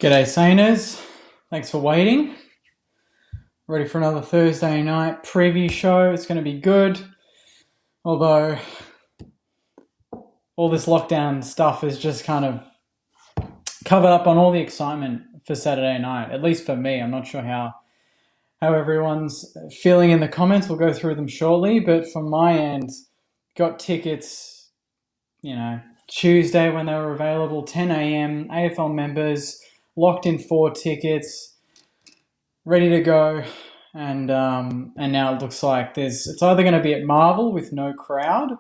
G'day, Saners. Thanks for waiting. Ready for another Thursday night preview show. It's going to be good. Although all this lockdown stuff is just kind of covered up on all the excitement for Saturday night, at least for me. I'm not sure how everyone's feeling in the comments. We'll go through them shortly. But from my end, got tickets, Tuesday when they were available, 10 a.m., AFL members, locked in 4 tickets, ready to go. And now it looks like it's either going to be at Marvel with no crowd,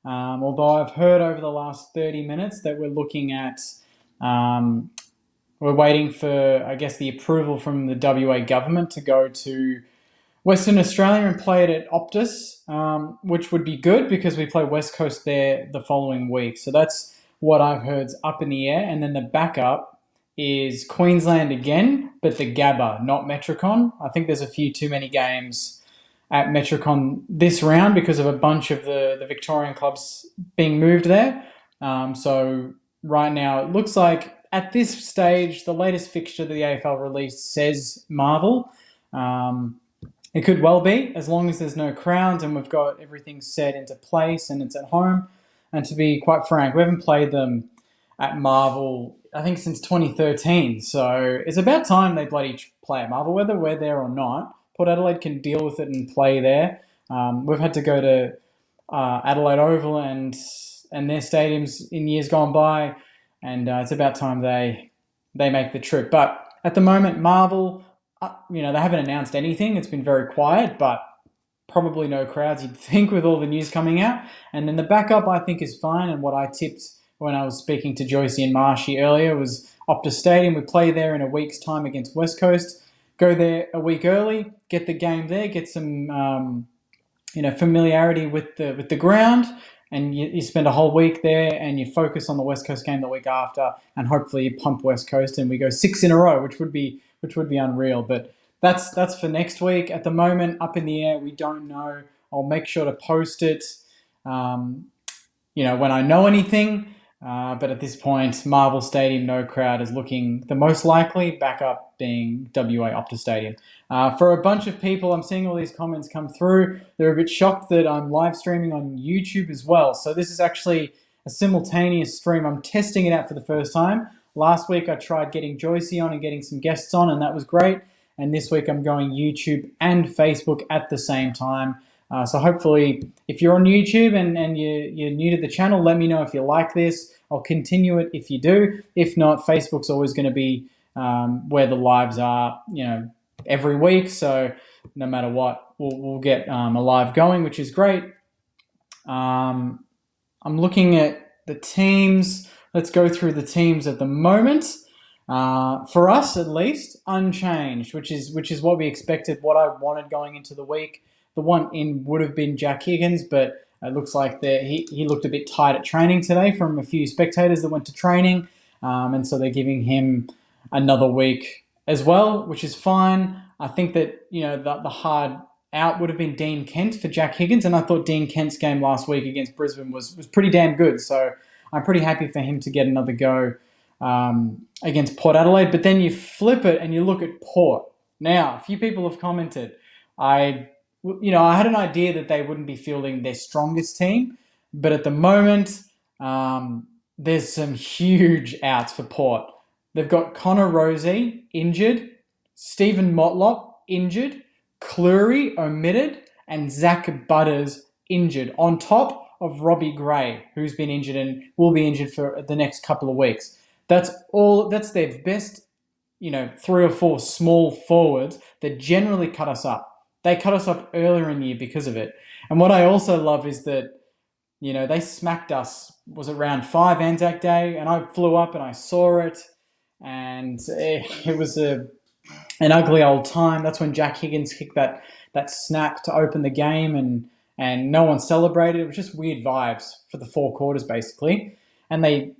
although I've heard over the last 30 minutes that we're looking at, we're waiting for, I guess, the approval from the WA government to go to Western Australia and play it at Optus, which would be good because we play West Coast there the following week. So that's what I've heard's up in the air. And then the backup is Queensland again, but the Gabba, not Metricon. I think there's a few too many games at Metricon this round because of a bunch of the Victorian clubs being moved there. So right now it looks like at this stage, the latest fixture that the AFL released says Marvel. It could well be, as long as there's no crowds and we've got everything set into place and it's at home. And to be quite frank, we haven't played them at Marvel, I think, since 2013. So it's about time they bloody play at Marvel, whether we're there or not. Port Adelaide can deal with it and play there. We've had to go to Adelaide Oval and their stadiums in years gone by, and it's about time they make the trip. But at the moment, Marvel, they haven't announced anything. It's been very quiet, but probably no crowds, you'd think, with all the news coming out. And then the backup, I think, is fine. And what I tipped when I was speaking to Joycey and Marshy earlier was Optus Stadium. We play there in a week's time against West Coast. Go there a week early, get the game there, get some familiarity with the ground, and you spend a whole week there and you focus on the West Coast game the week after, and hopefully you pump West Coast and we go 6 in a row, which would be unreal. But that's for next week. At the moment, up in the air, we don't know. I'll make sure to post it, when I know anything. But at this point, Marvel Stadium, no crowd, is looking the most likely, backup being WA Optus Stadium. For a bunch of people, I'm seeing all these comments come through. They're a bit shocked that I'm live streaming on YouTube as well. So this is actually a simultaneous stream. I'm testing it out for the first time. Last week, I tried getting Joycey on and getting some guests on, and that was great. And this week, I'm going YouTube and Facebook at the same time. So hopefully, if you're on YouTube and you're new to the channel, let me know if you like this. I'll continue it if you do. If not, Facebook's always going to be where the lives are, every week. So no matter what, we'll get a live going, which is great. I'm looking at the teams. Let's go through the teams at the moment. For us, at least, unchanged, which is what we expected, what I wanted going into the week. The one in would have been Jack Higgins, but it looks like he looked a bit tight at training today from a few spectators that went to training, and so they're giving him another week as well, which is fine. I think that the hard out would have been Dean Kent for Jack Higgins, and I thought Dean Kent's game last week against Brisbane was pretty damn good. So I'm pretty happy for him to get another go against Port Adelaide. But then you flip it and you look at Port. Now, a few people have commented. I had an idea that they wouldn't be fielding their strongest team, but at the moment, there's some huge outs for Port. They've got Connor Rozee injured, Stephen Motlop injured, Cleary omitted, and Zach Butters injured, on top of Robbie Gray, who's been injured and will be injured for the next couple of weeks. That's their best, 3 or 4 small forwards that generally cut us up. They cut us up earlier in the year because of it. And what I also love is that, they smacked us, was it round 5 Anzac Day, and I flew up and I saw it, and it was an ugly old time. That's when Jack Higgins kicked that snap to open the game, and no one celebrated. It was just weird vibes for the 4 quarters, basically. And they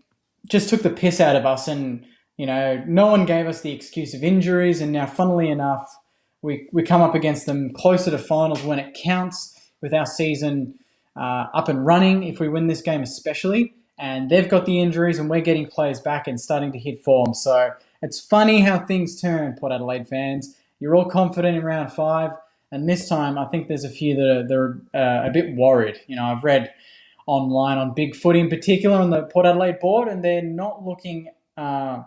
just took the piss out of us, and, no one gave us the excuse of injuries, and now, funnily enough, we come up against them closer to finals when it counts, with our season up and running, if we win this game especially. And they've got the injuries and we're getting players back and starting to hit form. So It's funny how things turn, Port Adelaide fans. You're all confident in round 5, and this time I think there's a few that are a bit worried. I've read online on Big Footy in particular on the Port Adelaide board, and they're not looking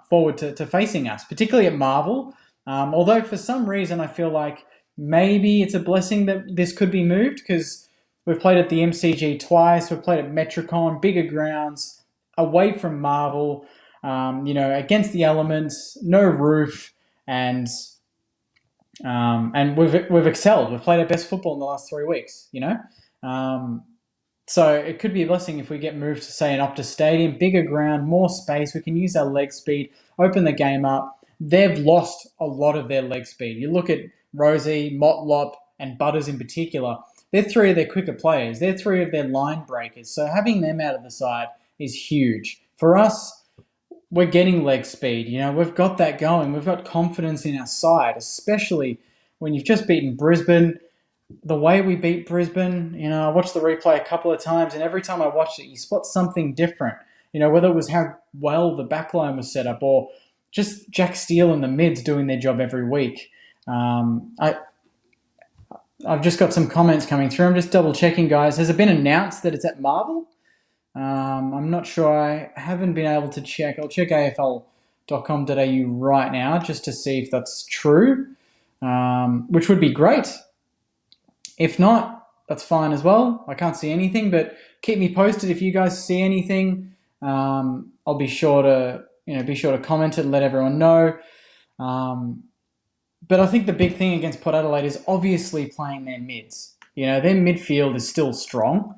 forward to facing us, particularly at Marvel. Although for some reason I feel like maybe it's a blessing that this could be moved because we've played at the MCG twice, we've played at Metricon, bigger grounds, away from Marvel, against the elements, no roof, and we've excelled. We've played our best football in the last 3 weeks. So it could be a blessing if we get moved to, say, an Optus Stadium, bigger ground, more space. We can use our leg speed, open the game up. They've lost a lot of their leg speed. You look at Rosie, Motlop, and Butters in particular. They're 3 of their quicker players. They're 3 of their line breakers. So having them out of the side is huge. For us, we're getting leg speed. We've got that going. We've got confidence in our side, especially when you've just beaten Brisbane. The way we beat Brisbane, I watched the replay a couple of times, and every time I watched it, you spot something different. Whether it was how well the backline was set up or just Jack Steele and the mids doing their job every week. I've just got some comments coming through. I'm just double checking, guys. Has it been announced that it's at Marvel? I'm not sure. I haven't been able to check. I'll check afl.com.au right now just to see if that's true, which would be great. If not, that's fine as well. I can't see anything, but keep me posted if you guys see anything. I'll be sure to comment it and let everyone know. But I think the big thing against Port Adelaide is obviously playing their mids. Their midfield is still strong.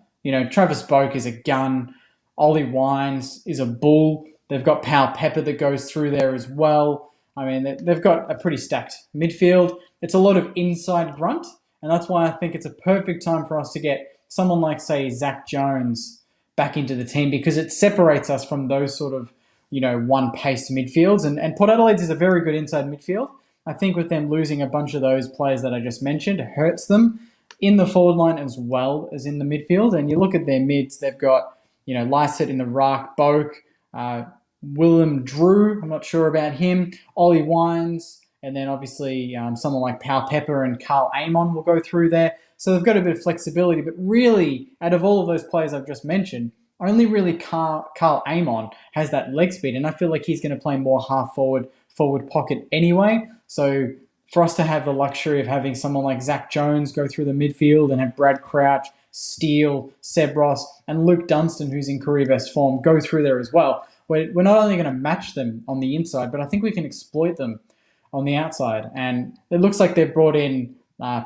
Travis Boak is a gun. Ollie Wines is a bull. They've got Pal Pepper that goes through there as well. I mean, they've got a pretty stacked midfield. It's a lot of inside grunt, and that's why I think it's a perfect time for us to get someone like, say, Zach Jones back into the team because it separates us from those sort of, one-paced midfields. And Port Adelaide's is a very good inside midfield. I think with them losing a bunch of those players that I just mentioned, it hurts them in the forward line as well as in the midfield. And you look at their mids, they've got, Lysett in the ruck, Boak, Willem Drew, I'm not sure about him, Ollie Wines, and then obviously someone like Pal Pepper and Carl Amon will go through there. So they've got a bit of flexibility. But really, out of all of those players I've just mentioned, only really Carl Amon has that leg speed. And I feel like he's going to play more half-forward pocket anyway. So for us to have the luxury of having someone like Zach Jones go through the midfield and have Brad Crouch, Steele, Seb Ross, and Luke Dunstan, who's in career best form, go through there as well. We're not only going to match them on the inside, but I think we can exploit them on the outside. And it looks like they've brought in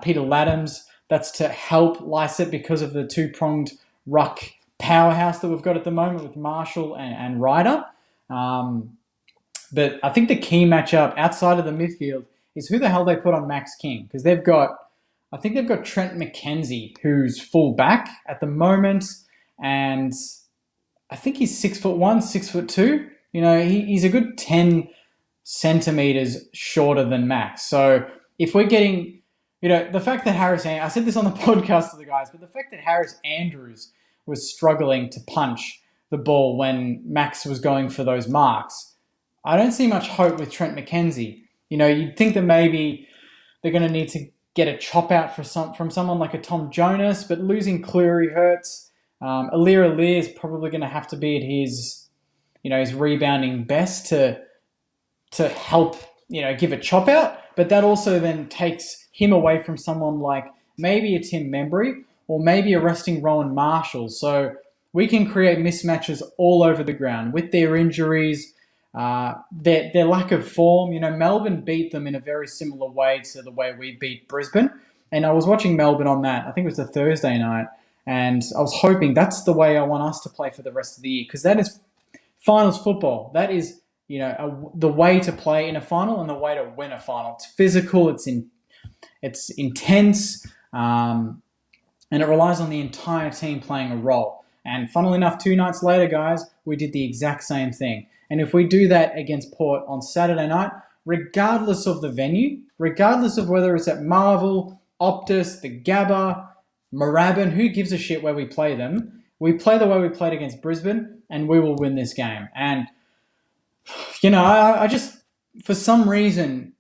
Peter Laddams. That's to help Lysett because of the two-pronged ruck powerhouse that we've got at the moment with Marshall and Ryder. But I think the key matchup outside of the midfield is who the hell they put on Max King, because they've got Trent McKenzie, who's full back at the moment, and I think he's 6'1", 6'2". He's a good 10 centimeters shorter than Max. So if we're getting, the fact that I said this on the podcast to the guys, but the fact that Harris Andrews was struggling to punch the ball when Max was going for those marks, I don't see much hope with Trent McKenzie. You'd think that maybe they're going to need to get a chop out from someone like a Tom Jonas, but losing Cleary hurts. Alir is probably going to have to be at his rebounding best to help, give a chop out. But that also then takes him away from someone like maybe a Tim Membry or maybe a resting Rowan Marshall. So we can create mismatches all over the ground with their injuries, their lack of form. Melbourne beat them in a very similar way to the way we beat Brisbane. And I was watching Melbourne on that, I think it was the Thursday night, and I was hoping that's the way I want us to play for the rest of the year, because that is finals football. That is, the way to play in a final and the way to win a final. It's physical, it's intense, and it relies on the entire team playing a role. And funnily enough, 2 nights later, guys, we did the exact same thing. And if we do that against Port on Saturday night, regardless of the venue, regardless of whether it's at Marvel, Optus, the Gabba, Moorabbin, who gives a shit where we play them, we play the way we played against Brisbane, and we will win this game. And, for some reason,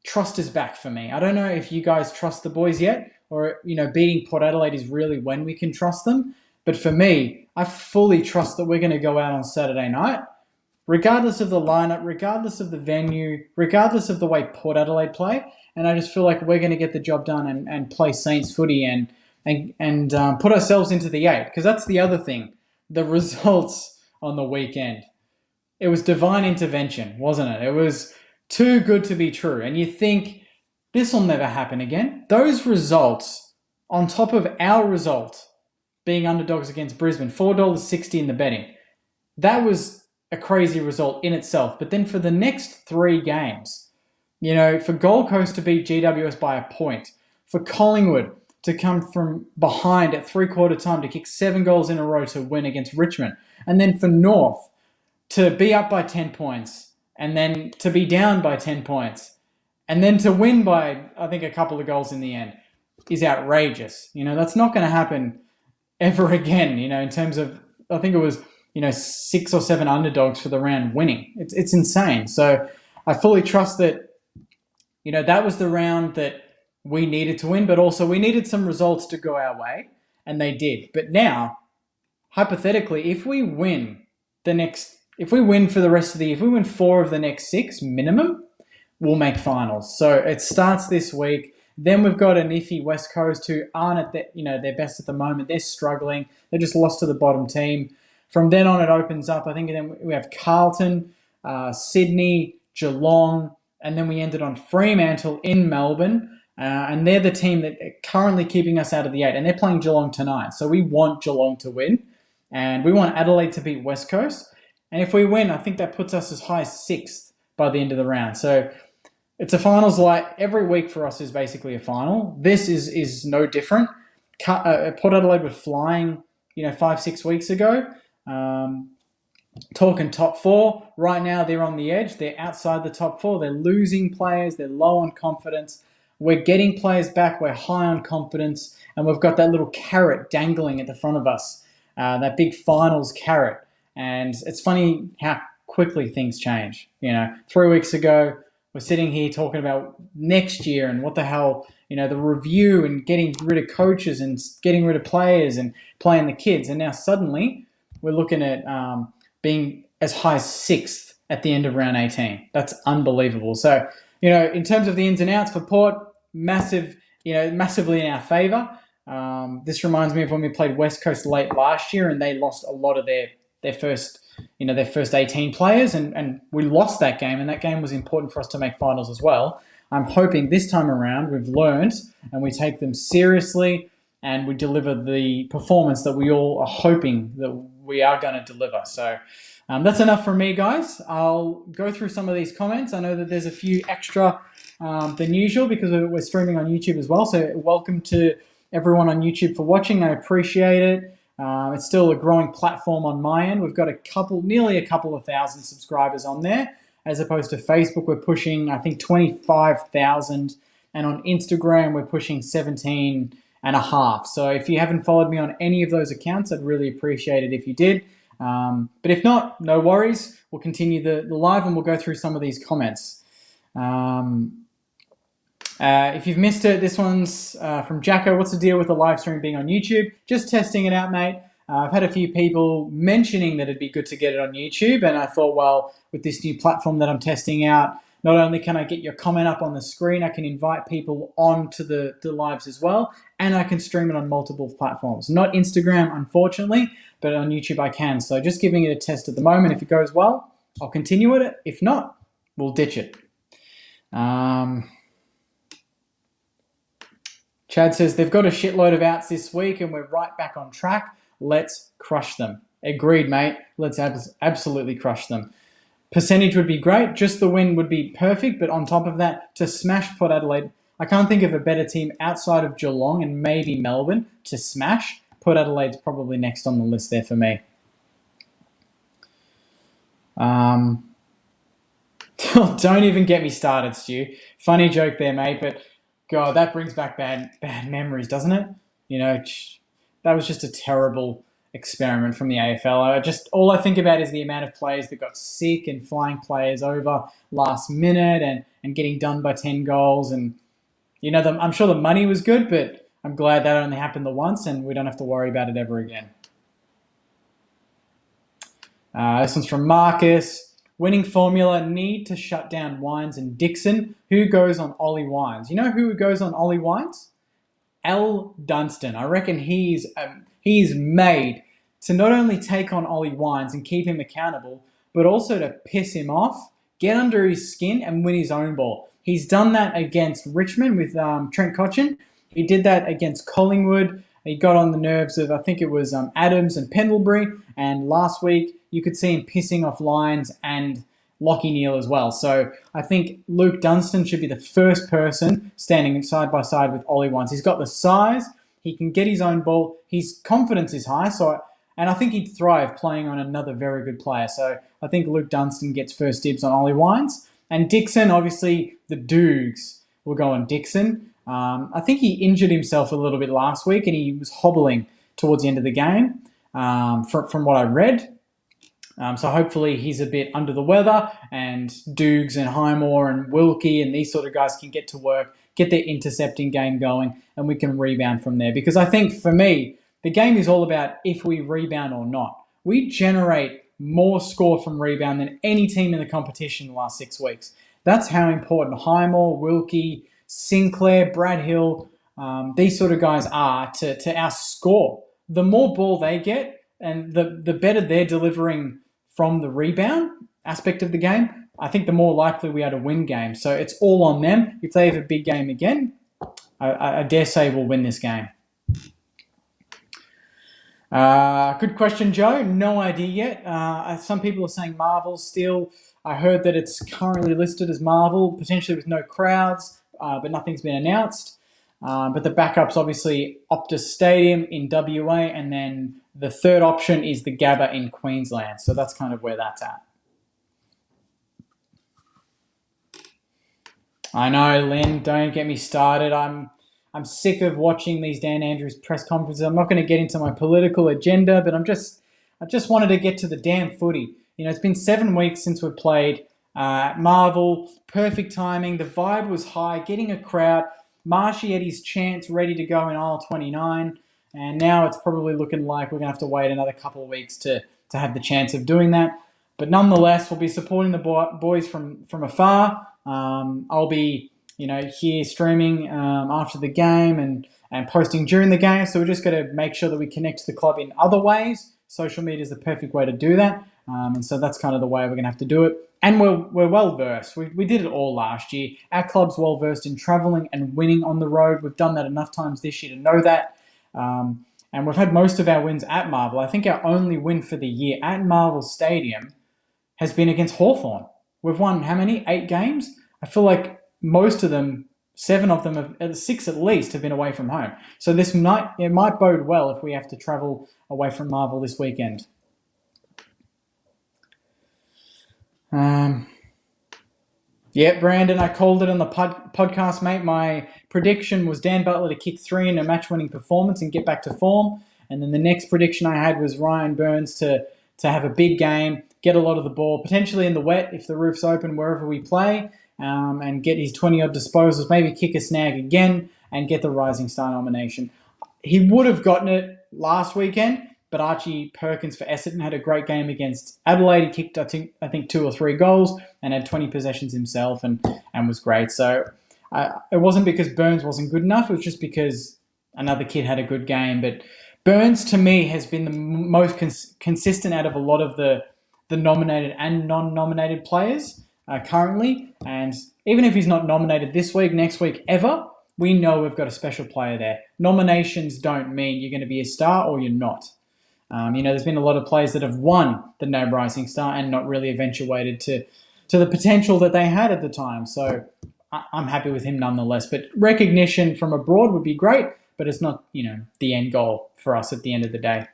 trust is back for me. I don't know if you guys trust the boys yet, or beating Port Adelaide is really when we can trust them. But for me, I fully trust that we're going to go out on Saturday night, regardless of the lineup, regardless of the venue, regardless of the way Port Adelaide play. And I just feel like we're going to get the job done and play Saints footy and put ourselves into the 8. Because that's the other thing. The results on the weekend. It was divine intervention, wasn't it? It was too good to be true. And you think, this will never happen again. Those results, on top of our result, being underdogs against Brisbane, $4.60 in the betting, that was a crazy result in itself. But then for the next 3 games, for Gold Coast to beat GWS by a point, for Collingwood to come from behind at 3/4 time to kick 7 goals in a row to win against Richmond, and then for North to be up by 10 points and then to be down by 10 points and then to win by, I think, a couple of goals in the end is outrageous. That's not going to happen ever again, in terms of, I think it was, 6 or 7 underdogs for the round winning. It's insane. So I fully trust that, that was the round that we needed to win, but also we needed some results to go our way, and they did. But now, hypothetically, if we win for the rest of the year, if we win 4 of the next 6 minimum, we'll make finals. So it starts this week. Then we've got an iffy West Coast who aren't at their best at the moment. They're struggling. They just lost to the bottom team. From then on, it opens up. I think then we have Carlton, Sydney, Geelong, and then we ended on Fremantle in Melbourne. And they're the team that are currently keeping us out of the 8. And they're playing Geelong tonight. So we want Geelong to win. And we want Adelaide to beat West Coast. And if we win, I think that puts us as high as 6th by the end of the round. So it's a finals every week for us is basically a final. This is no different. Port Adelaide were flying, 5-6 weeks ago. Talking top 4. Right now they're on the edge. They're outside the top 4. They're losing players. They're low on confidence. We're getting players back. We're high on confidence. And we've got that little carrot dangling at the front of us. That big finals carrot. And it's funny how quickly things change. 3 weeks ago, we're sitting here talking about next year and what the hell, the review and getting rid of coaches and getting rid of players and playing the kids. And now suddenly we're looking at being as high as 6th at the end of round 18. That's unbelievable. So, in terms of the ins and outs for Port, massively in our favour. This reminds me of when we played West Coast late last year and they lost a lot of their first 18 players and we lost that game, and that game was important for us to make finals as well. I'm hoping this time around we've learned and we take them seriously and we deliver the performance that we all are hoping that we are going to deliver. So that's enough from me, guys. I'll go through some of these comments. I know that there's a few extra than usual because we're streaming on YouTube as well. So welcome to everyone on YouTube for watching. I appreciate it. It's still a growing platform on my end. We've got nearly a couple of thousand subscribers on there, as opposed to Facebook. We're pushing, I think, 25,000, and on Instagram we're pushing 17.5. So if you haven't followed me on any of those accounts, I'd really appreciate it if you did. But if not, no worries. We'll continue the live and we'll go through some of these comments. If you've missed it, this one's from Jacko. What's the deal with the live stream being on YouTube? Just testing it out, mate. I've had a few people mentioning that it'd be good to get it on YouTube, and I thought, well, with this new platform that I'm testing out, not only can I get your comment up on the screen, I can invite people onto the lives as well, and I can stream it on multiple platforms. Not Instagram, unfortunately, but on YouTube I can. So just giving it a test at the moment. If it goes well, I'll continue with it. If not, we'll ditch it. Chad says, they've got a shitload of outs this week and we're right back on track. Let's crush them. Agreed, mate. Let's absolutely crush them. Percentage would be great. Just the win would be perfect. But on top of that, to smash Port Adelaide, I can't think of a better team outside of Geelong and maybe Melbourne to smash. Port Adelaide's probably next on the list there for me. Don't even get me started, Stu. Funny joke there, mate, but God, that brings back bad memories, doesn't it? That was just a terrible experiment from the AFL. All I think about is the amount of players that got sick and flying players over last minute and getting done by 10 goals. And, I'm sure the money was good, but I'm glad that only happened the once and we don't have to worry about it ever again. This one's from Marcus. Winning formula, need to shut down Wines and Dixon. Who goes on Ollie Wines? You know who goes on Ollie Wines? L. Dunstan. I reckon he's made to not only take on Ollie Wines and keep him accountable, but also to piss him off, get under his skin and win his own ball. He's done that against Richmond with Trent Cotchin. He did that against Collingwood. He got on the nerves of, I think it was Adams and Pendlebury. And last week, you could see him pissing off Lyons and Lachie Neale as well. So I think Luke Dunstan should be the first person standing side by side with Ollie Wines. He's got the size. He can get his own ball. His confidence is high. And I think he'd thrive playing on another very good player. So I think Luke Dunstan gets first dibs on Ollie Wines. And Dixon, obviously, the Doogs will go on Dixon. I think he injured himself a little bit last week and he was hobbling towards the end of the game from what I read. So hopefully he's a bit under the weather and Doogs and Highmore and Wilkie and these sort of guys can get to work, get their intercepting game going, and we can rebound from there. Because I think for me, the game is all about if we rebound or not. We generate more score from rebound than any team in the competition in the last 6 weeks. That's how important Highmore, Wilkie, Sinclair, Brad Hill, these sort of guys are to our score. The more ball they get and the better they're delivering from the rebound aspect of the game, I think the more likely we are to win games. So it's all on them. If they have a big game again, I dare say we'll win this game. Good question, Joe. No idea yet. Some people are saying Marvel still. I heard that it's currently listed as Marvel, potentially with no crowds, but nothing's been announced. But the backup's obviously Optus Stadium in WA, and then the third option is the Gabba in Queensland. So that's kind of where that's at. I know, Lynn, don't get me started. I'm sick of watching these Dan Andrews press conferences. I'm not going to get into my political agenda, but I just wanted to get to the damn footy. It's been 7 weeks since we played Marvel. Perfect timing. The vibe was high, getting a crowd. Marshy had his chance ready to go in aisle 29, and now it's probably looking like we're going to have to wait another couple of weeks to have the chance of doing that. But nonetheless, we'll be supporting the boys from afar. I'll be, here streaming after the game and posting during the game. So we're just going to make sure that we connect to the club in other ways. Social media is the perfect way to do that. And so that's kind of the way we're going to have to do it. And we're well versed. We did it all last year. Our club's well versed in travelling and winning on the road. We've done that enough times this year to know that. And we've had most of our wins at Marvel. I think our only win for the year at Marvel Stadium has been against Hawthorn. We've won how many? 8 games? I feel like most of them, 7 of them, 6 at least, have been away from home. So it might bode well if we have to travel away from Marvel this weekend. Yeah, Brandon, I called it on the podcast, mate. My prediction was Dan Butler to kick 3 in a match-winning performance and get back to form. And then the next prediction I had was Ryan Burns to have a big game, get a lot of the ball, potentially in the wet if the roof's open wherever we play, and get his 20-odd disposals, maybe kick a snag again and get the Rising Star nomination. He would have gotten it last weekend, but Archie Perkins for Essendon had a great game against Adelaide. He kicked, I think 2 or 3 goals and had 20 possessions himself and was great. So it wasn't because Burns wasn't good enough. It was just because another kid had a good game. But Burns, to me, has been the most consistent out of a lot of the nominated and non-nominated players currently. And even if he's not nominated this week, next week, ever, we know we've got a special player there. Nominations don't mean you're going to be a star or you're not. There's been a lot of players that have won the NAB Rising Star and not really eventuated to the potential that they had at the time. So I'm happy with him nonetheless. But recognition from abroad would be great, but it's not, the end goal for us at the end of the day.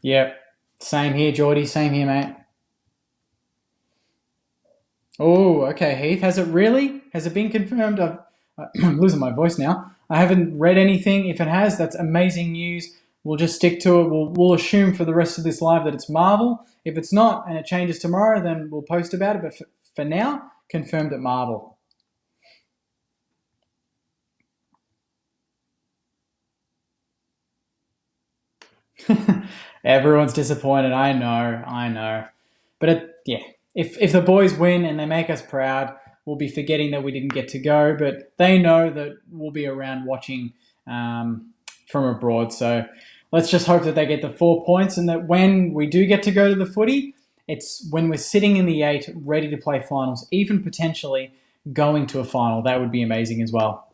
Yep. Same here, Geordie. Same here, mate. Oh, okay, Heath. Has it been confirmed? I'm losing my voice now. I haven't read anything. If it has, that's amazing news. We'll just stick to it. We'll assume for the rest of this live that it's Marvel. If it's not and it changes tomorrow, then we'll post about it. But for now, confirmed at Marvel. Everyone's disappointed. I know. But yeah, if the boys win and they make us proud, we'll be forgetting that we didn't get to go. But they know that we'll be around watching from abroad. So let's just hope that they get the 4 points and that when we do get to go to the footy, it's when we're sitting in the 8, ready to play finals, even potentially going to a final. That would be amazing as well.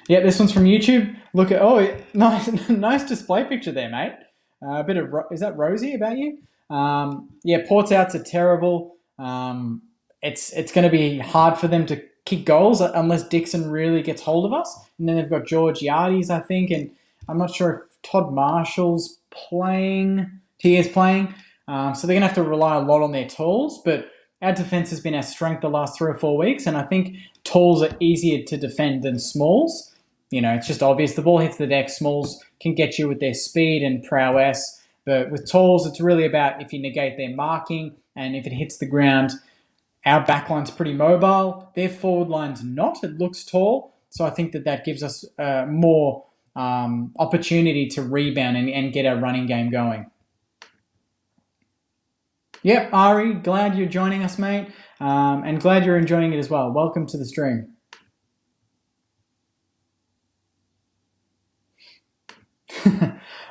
Yeah, this one's from YouTube. Look at nice display picture there, mate. A bit of is that Rosie about you? Yeah, Port's outs are terrible. It's going to be hard for them to kick goals unless Dixon really gets hold of us. And then they've got George Yardies, I think, and I'm not sure if Todd Marshall's playing. He is playing, so they're going to have to rely a lot on their tools. But our defense has been our strength the last 3 or 4 weeks, and I think tools are easier to defend than smalls. It's just obvious. The ball hits the deck. Smalls can get you with their speed and prowess. But with tools, it's really about if you negate their marking and if it hits the ground. Our backline's pretty mobile. Their forward line's not. It looks tall. So I think that gives us more opportunity to rebound and get our running game going. Yep, Ari, glad you're joining us, mate. And glad you're enjoying it as well. Welcome to the stream.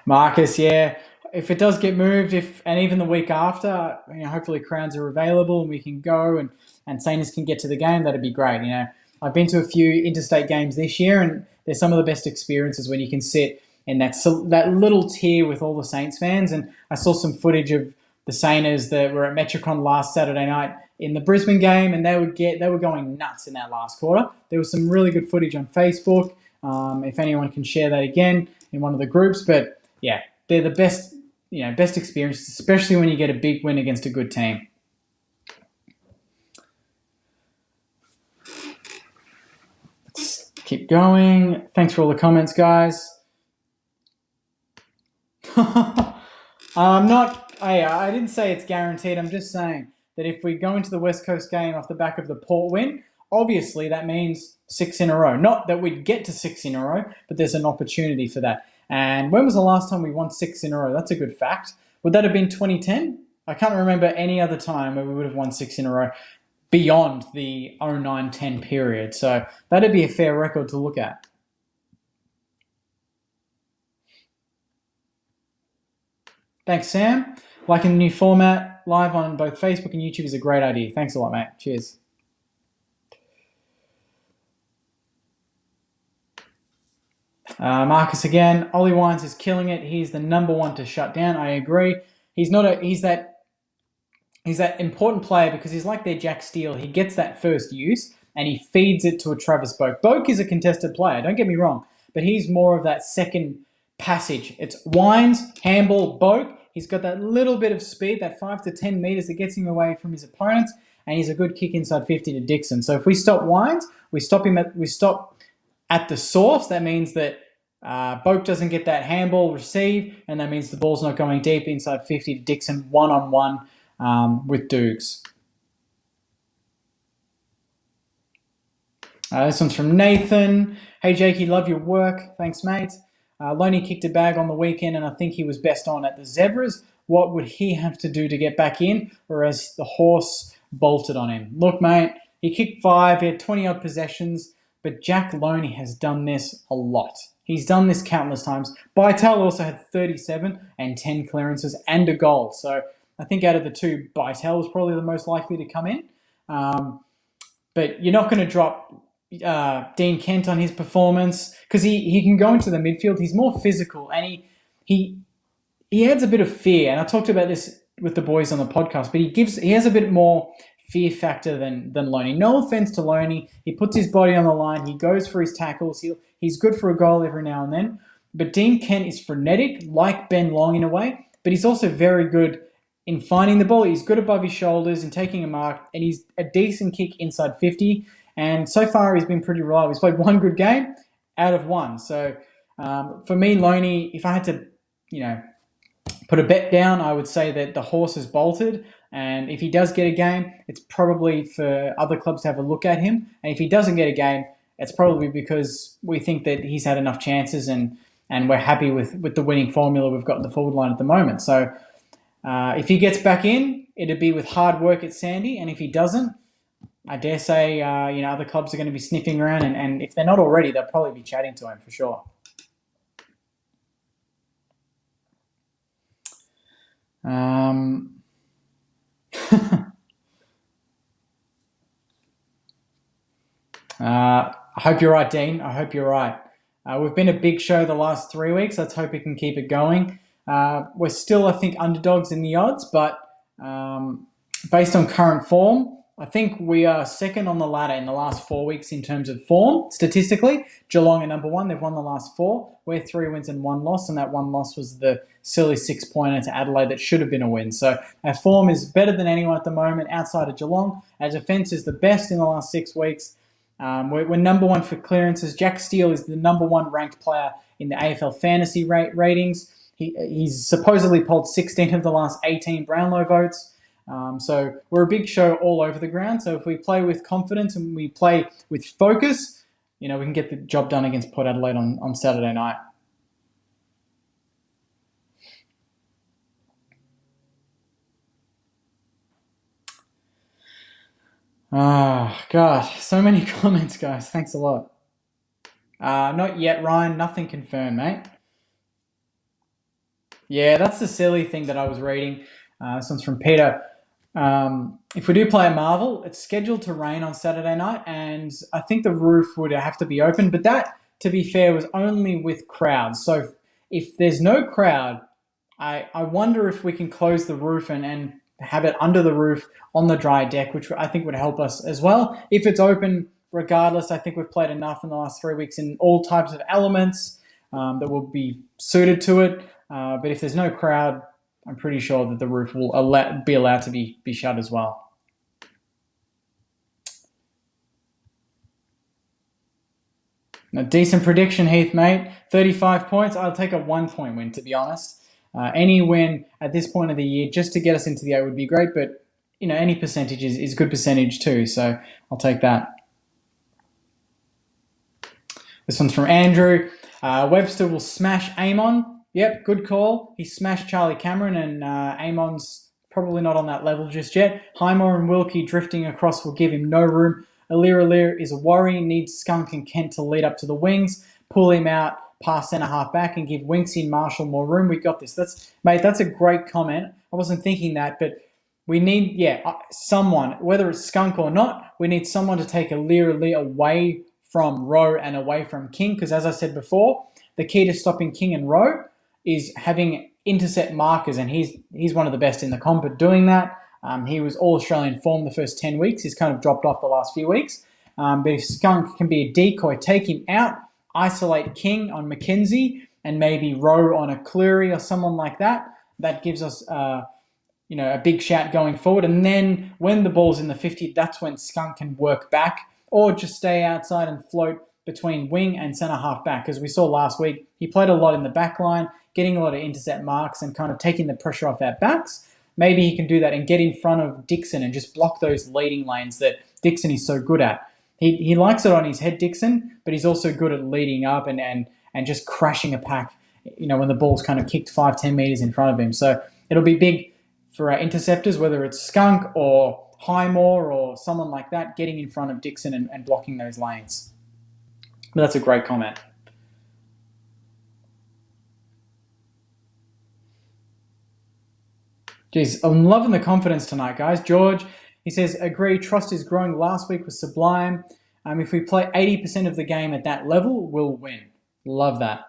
Marcus, yeah. If it does get moved, and even the week after, hopefully crowds are available and we can go and Saints can get to the game, that'd be great. I've been to a few interstate games this year, and they're some of the best experiences when you can sit in that little tier with all the Saints fans. And I saw some footage of the Saints that were at Metricon last Saturday night in the Brisbane game, and they were going nuts in that last quarter. There was some really good footage on Facebook. If anyone can share that again in one of the groups, but yeah, they're the best experiences, especially when you get a big win against a good team. Let's keep going. Thanks for all the comments, guys. I didn't say it's guaranteed. I'm just saying that if we go into the West Coast game off the back of the Port win, obviously that means 6 in a row. Not that we'd get to 6 in a row, but there's an opportunity for that. And when was the last time we won 6 in a row? That's a good fact. Would that have been 2010? I can't remember any other time where we would have won 6 in a row beyond the 09-10 period. So that'd be a fair record to look at. Thanks, Sam. Liking the new format live on both Facebook and YouTube is a great idea. Thanks a lot, mate. Cheers. Marcus again. Ollie Wines is killing it. He's the number one to shut down. I agree. He's that important player because he's like their Jack Steele. He gets that first use and he feeds it to a Travis Boak. Boak is a contested player, don't get me wrong, but he's more of that second passage. It's Wines, handball, Boak. He's got that little bit of speed, that 5 to 10 meters that gets him away from his opponents, and he's a good kick inside 50 to Dixon. So if we stop Wines, we stop at the source. That means that Boak doesn't get that handball receive, and that means the ball's not going deep inside 50 to Dixon one-on-one with Dukes. This one's from Nathan. Hey, Jakey, love your work. Thanks, mate. Loney kicked a bag on the weekend, and I think he was best on at the Zebras. What would he have to do to get back in, whereas the horse bolted on him? Look, mate, he kicked 5. He had 20-odd possessions, but Jack Loney has done this a lot. He's done this countless times. Bytel also had 37 and 10 clearances and a goal. So I think out of the two, Bytel was probably the most likely to come in. But you're not going to drop Dean Kent on his performance because he can go into the midfield. He's more physical and he adds a bit of fear. And I talked about this with the boys on the podcast, but he has a bit more fear factor than Loney. No offense to Loney. He puts his body on the line. He goes for his tackles. He's good for a goal every now and then. But Dean Kent is frenetic, like Ben Long in a way, but he's also very good in finding the ball. He's good above his shoulders and taking a mark, and he's a decent kick inside 50. And so far, he's been pretty reliable. He's played one good game out of one. So for me, Loney, if I had to, put a bet down, I would say that the horse has bolted. And if he does get a game, it's probably for other clubs to have a look at him. And if he doesn't get a game, it's probably because we think that he's had enough chances and we're happy with the winning formula we've got in the forward line at the moment. So if he gets back in, it'd be with hard work at Sandy. And if he doesn't, I dare say, other clubs are going to be sniffing around. And if they're not already, they'll probably be chatting to him for sure. I hope you're right, Dean. I hope you're right. We've been a big show the last 3 weeks. Let's hope we can keep it going. We're still, I think, underdogs in the odds, but based on current form, I think we are second on the ladder in the last 4 weeks in terms of form. Statistically, Geelong are number one. They've won the last four. We're 3 wins and 1 loss, and that 1 loss was the silly 6-pointer to Adelaide that should have been a win. So our form is better than anyone at the moment outside of Geelong. Our defence is the best in the last 6 weeks. We're number one for clearances. Jack Steele is the number one ranked player in the AFL fantasy ratings. He's supposedly polled 16 of the last 18 Brownlow votes. So we're a big show all over the ground. So if we play with confidence and we play with focus, we can get the job done against Port Adelaide on Saturday night. God, so many comments, guys. Thanks a lot. Not yet, Ryan. Nothing confirmed, mate. Yeah, that's the silly thing that I was reading. This one's from Peter. If we do play at Marvel, it's scheduled to rain on Saturday night, and I think the roof would have to be open. But that, to be fair, was only with crowds. So if there's no crowd, I wonder if we can close the roof and have it under the roof on the dry deck, which I think would help us as well. If it's open, regardless, I think we've played enough in the last 3 weeks in all types of elements that will be suited to it. But if there's no crowd, I'm pretty sure that the roof will be allowed to be shut as well. A decent prediction, Heath, mate. 35 points. I'll take a 1-point win, to be honest. Any win at this point of the year, just to get us into the 8 would be great, but any percentage is good percentage too, so I'll take that. This one's from Andrew. Webster will smash Amon. Yep, good call. He smashed Charlie Cameron, and Amon's probably not on that level just yet. Highmore and Wilkie drifting across will give him no room. Alir is a worry, needs Skunk and Kent to lead up to the wings, pull him out past centre-half back and give Winksy and Marshall more room. We got this. That's a great comment. I wasn't thinking that, but we need, someone, whether it's Skunk or not, we need someone to take Alir away from Rowe and away from King, because as I said before, the key to stopping King and Rowe is having intercept markers, and he's one of the best in the comp at doing that. He was all-Australian form the first 10 weeks. He's kind of dropped off the last few weeks. But if Skunk can be a decoy, take him out, isolate King on McKenzie, and maybe Rowe on a Cleary or someone like that, that gives us a big shout going forward. And then when the ball's in the 50, that's when Skunk can work back or just stay outside and float between wing and centre-half back. As we saw last week, he played a lot in the back line, getting a lot of intercept marks and kind of taking the pressure off our backs. Maybe he can do that and get in front of Dixon and just block those leading lanes that Dixon is so good at. He likes it on his head, Dixon, but he's also good at leading up and just crashing a pack, when the ball's kind of kicked 5-10 metres in front of him. So it'll be big for our interceptors, whether it's Skunk or Highmore or someone like that, getting in front of Dixon and blocking those lanes. But that's a great comment. Jeez, I'm loving the confidence tonight, guys. George, he says, agree, trust is growing. Last week was sublime. If we play 80% of the game at that level, we'll win. Love that.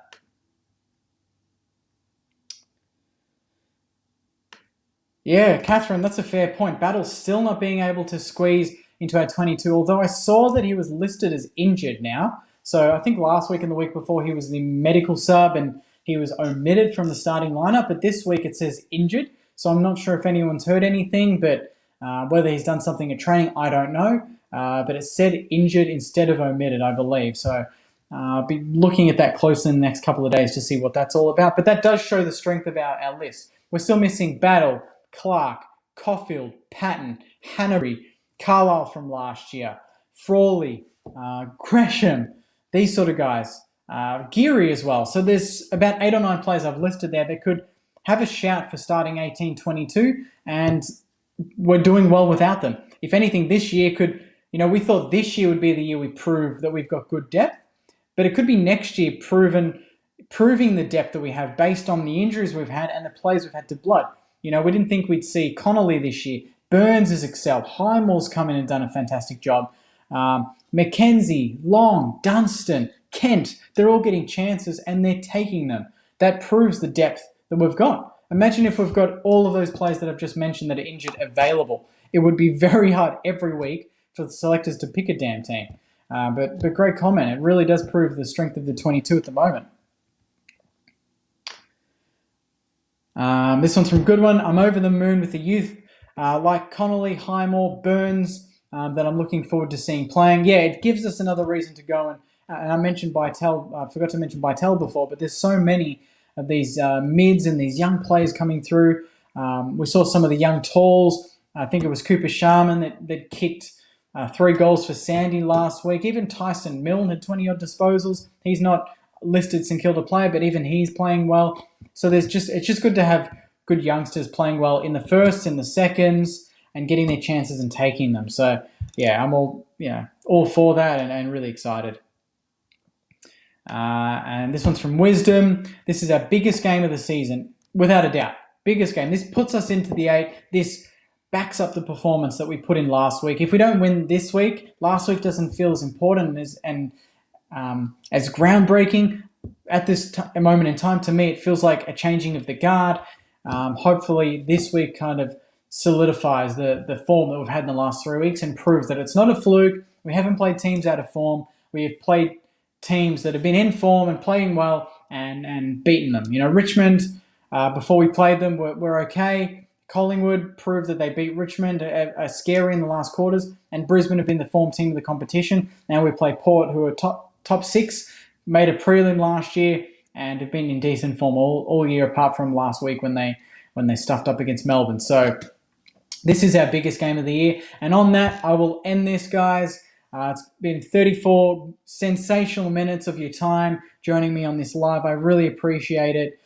Yeah, Catherine, that's a fair point. Battle's still not being able to squeeze into our 22, although I saw that he was listed as injured now. So I think last week and the week before he was the medical sub and he was omitted from the starting lineup, but this week it says injured. So I'm not sure if anyone's heard anything, but whether he's done something at training, I don't know. But it said injured instead of omitted, I believe. So I'll be looking at that closely in the next couple of days to see what that's all about. But that does show the strength of our list. We're still missing Battle, Clark, Caulfield, Patton, Hanbury, Carlisle from last year, Frawley, Gresham, these sort of guys. Geary as well. So there's about 8 or 9 players I've listed there that could have a shout for starting 18-22, and we're doing well without them. If anything, this year could, we thought this year would be the year we prove that we've got good depth, but it could be next year proving the depth that we have based on the injuries we've had and the players we've had to blood. We didn't think we'd see Connolly this year. Burns has excelled. Highmore's come in and done a fantastic job. Mackenzie, Long, Dunstan, Kent, they're all getting chances and they're taking them. That proves the depth that we've got. Imagine if we've got all of those players that I've just mentioned that are injured available. It would be very hard every week for the selectors to pick a damn team. But great comment. It really does prove the strength of the 22 at the moment. This one's from Goodwin. I'm over the moon with the youth like Connolly, Highmore, Burns that I'm looking forward to seeing playing. Yeah, it gives us another reason to go and I mentioned Bytel. I forgot to mention Bytel before, but there's so many of these mids and these young players coming through. We saw some of the young talls. I think it was Cooper Sharman that kicked 3 goals for Sandy last week. Even Tyson Milne had 20-odd disposals. He's not listed St Kilda player, but even he's playing well. So it's just good to have good youngsters playing well in the firsts and the seconds and getting their chances and taking them. So yeah, I'm all for that and really excited. And this one's from Wisdom. This is our biggest game of the season, without a doubt. Biggest game. This puts us into the 8. This backs up the performance that we put in last week. If we don't win this week, last week doesn't feel as important as groundbreaking at this moment in time. To me, it feels like a changing of the guard. Hopefully, this week kind of solidifies the form that we've had in the last 3 weeks and proves that it's not a fluke. We haven't played teams out of form. We have played teams that have been in form and playing well and beaten them. Richmond, before we played them, were okay. Collingwood proved that they beat Richmond, are scary in the last quarters, and Brisbane have been the form team of the competition. Now we play Port, who are top 6, made a prelim last year, and have been in decent form all year, apart from last week when they stuffed up against Melbourne. So this is our biggest game of the year. And on that, I will end this, guys. It's been 34 sensational minutes of your time joining me on this live. I really appreciate it.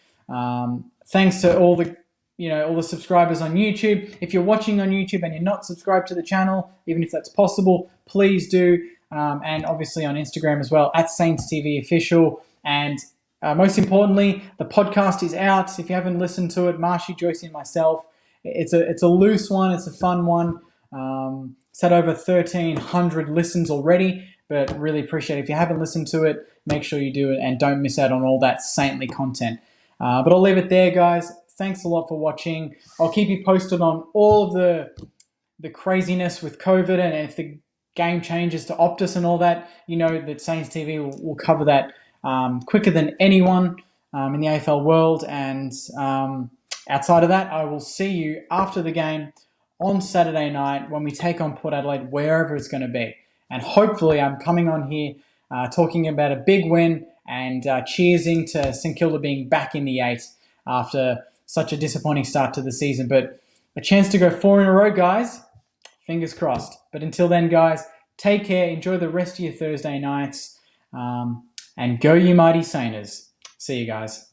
Thanks to all the subscribers on YouTube. If you're watching on YouTube and you're not subscribed to the channel, even if that's possible, please do. And obviously on Instagram as well, @SaintsTVOfficial. And most importantly, the podcast is out. If you haven't listened to it, Marshy, Joyce, and myself, it's a loose one. It's a fun one. It's had over 1,300 listens already, but really appreciate it. If you haven't listened to it, make sure you do it and don't miss out on all that saintly content. But I'll leave it there, guys. Thanks a lot for watching. I'll keep you posted on all of the craziness with COVID, and if the game changes to Optus and all that, that Saints TV will cover that quicker than anyone in the AFL world. And outside of that, I will see you after the game on Saturday night when we take on Port Adelaide, wherever it's going to be. And hopefully I'm coming on here talking about a big win and cheersing to St Kilda being back in the 8 after such a disappointing start to the season. But a chance to go 4 in a row, guys. Fingers crossed. But until then, guys, take care. Enjoy the rest of your Thursday nights. And go you mighty Sainers. See you guys.